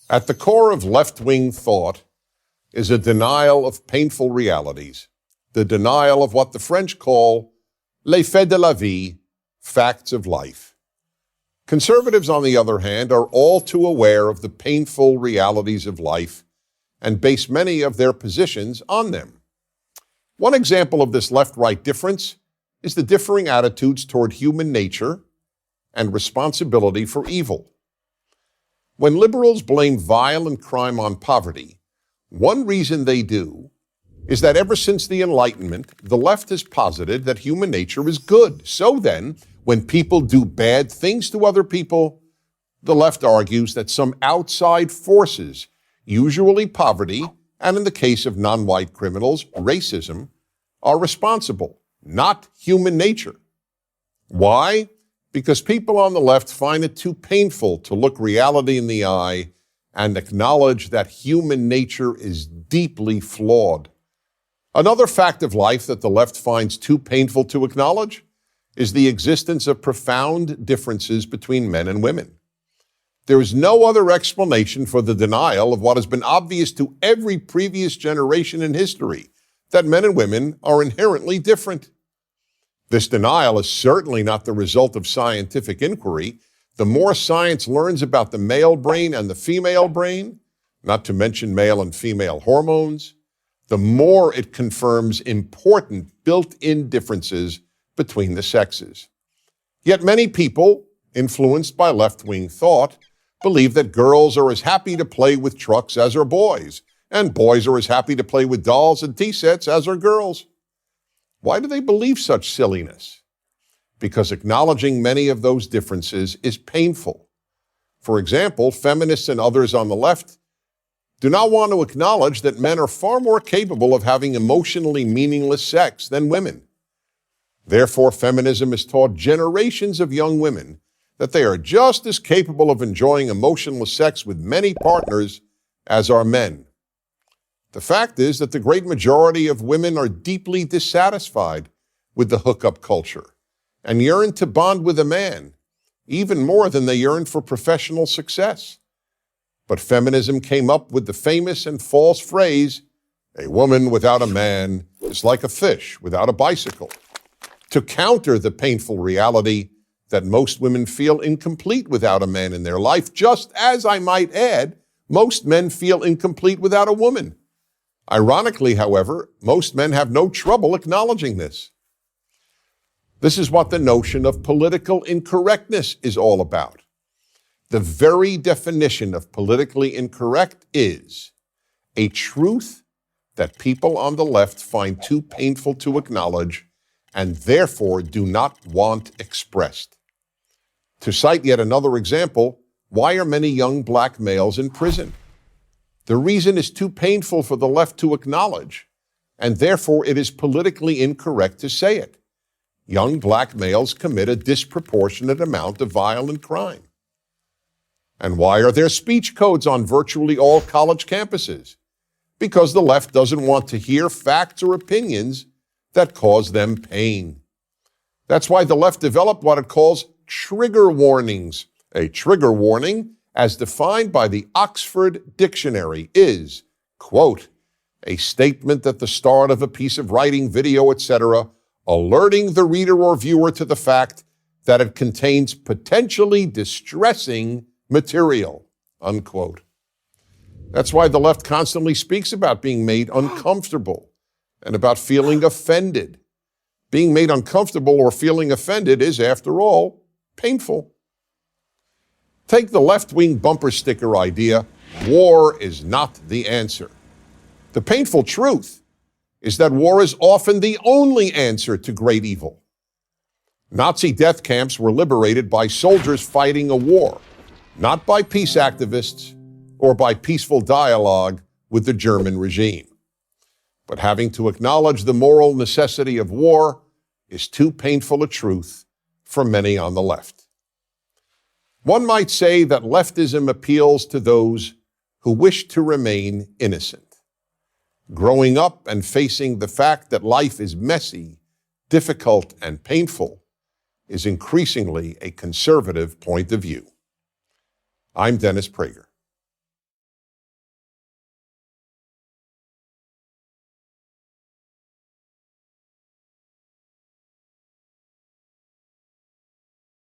At the core of left-wing thought is a denial of painful realities, the denial of what the French call les faits de la vie, facts of life. Conservatives, on the other hand, are all too aware of the painful realities of life and base many of their positions on them. One example of this left-right difference is the differing attitudes toward human nature and responsibility for evil. When liberals blame violent crime on poverty, one reason they do is that ever since the Enlightenment, the left has posited that human nature is good. So then, when people do bad things to other people, the left argues that some outside forces, usually poverty, and in the case of non-white criminals, racism, are responsible, not human nature. Why? Because people on the left find it too painful to look reality in the eye and acknowledge that human nature is deeply flawed. Another fact of life that the left finds too painful to acknowledge is the existence of profound differences between men and women. There is no other explanation for the denial of what has been obvious to every previous generation in history, that men and women are inherently different. This denial is certainly not the result of scientific inquiry. The more science learns about the male brain and the female brain, not to mention male and female hormones, the more it confirms important built-in differences between the sexes. Yet many people, influenced by left-wing thought, believe that girls are as happy to play with trucks as are boys, and boys are as happy to play with dolls and tea sets as are girls. Why do they believe such silliness? Because acknowledging many of those differences is painful. For example, feminists and others on the left do not want to acknowledge that men are far more capable of having emotionally meaningless sex than women. Therefore, feminism has taught generations of young women that they are just as capable of enjoying emotionless sex with many partners as are men. The fact is that the great majority of women are deeply dissatisfied with the hookup culture and yearn to bond with a man, even more than they yearn for professional success. But feminism came up with the famous and false phrase, "A woman without a man is like a fish without a bicycle," to counter the painful reality that most women feel incomplete without a man in their life, just as, I might add, most men feel incomplete without a woman. Ironically, however, most men have no trouble acknowledging this. This is what the notion of political incorrectness is all about. The very definition of politically incorrect is a truth that people on the left find too painful to acknowledge and therefore do not want expressed. To cite yet another example, why are many young black males in prison? The reason is too painful for the left to acknowledge, and therefore it is politically incorrect to say it. Young black males commit a disproportionate amount of violent crime. And why are there speech codes on virtually all college campuses? Because the left doesn't want to hear facts or opinions that cause them pain. That's why the left developed what it calls trigger warnings. A trigger warning, as defined by the Oxford Dictionary, is, quote, a statement at the start of a piece of writing, video, etc., alerting the reader or viewer to the fact that it contains potentially distressing material, unquote. That's why the left constantly speaks about being made uncomfortable and about feeling offended. Being made uncomfortable or feeling offended is, after all, painful. Take the left-wing bumper sticker idea, war is not the answer. The painful truth is that war is often the only answer to great evil. Nazi death camps were liberated by soldiers fighting a war, not by peace activists or by peaceful dialogue with the German regime. But having to acknowledge the moral necessity of war is too painful a truth for many on the left. One might say that leftism appeals to those who wish to remain innocent. Growing up and facing the fact that life is messy, difficult, and painful is increasingly a conservative point of view. I'm Dennis Prager.